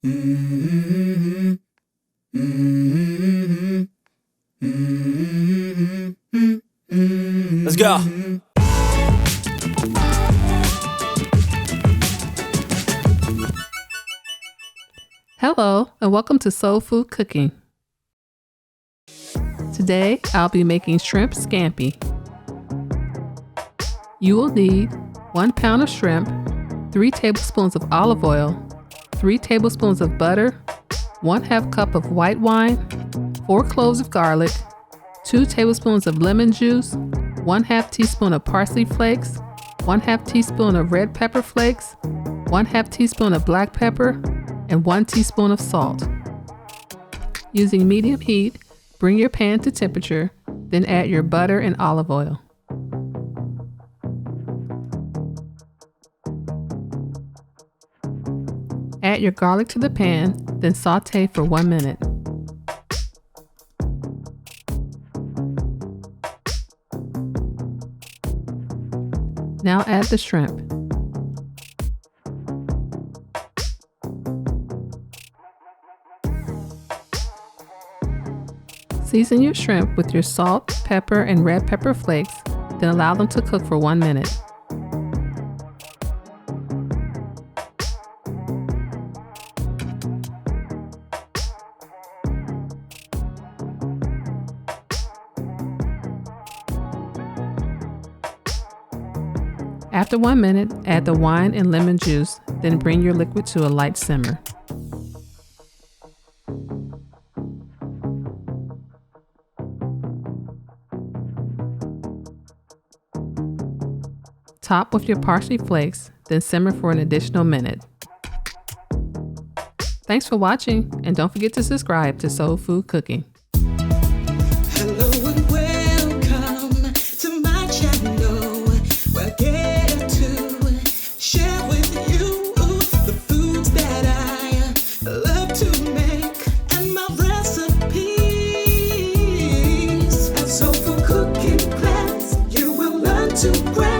Let's go. Hello, and welcome to Soul Food Cooking. Today, I'll be making shrimp scampi. You will need 1 pound of shrimp, 3 tablespoons of olive oil, 3 tablespoons of butter, 1/2 cup of white wine, 4 cloves of garlic, 2 tablespoons of lemon juice, 1/2 teaspoon of parsley flakes, 1/2 teaspoon of red pepper flakes, 1/2 teaspoon of black pepper, and 1 teaspoon of salt. Using medium heat, bring your pan to temperature, then add your butter and olive oil. Add your garlic to the pan, then saute for 1 minute. Now add the shrimp. Season your shrimp with your salt, pepper, and red pepper flakes, then allow them to cook for 1 minute. After 1 minute, add the wine and lemon juice, then bring your liquid to a light simmer. Top with your parsley flakes, then simmer for an additional minute. Thanks for watching, and don't forget to subscribe to Soul Food Cooking. Hello and welcome to my channel, where I get to share with you the foods that I love to make and my recipes. And Soul Food Cooking class, you will learn to grab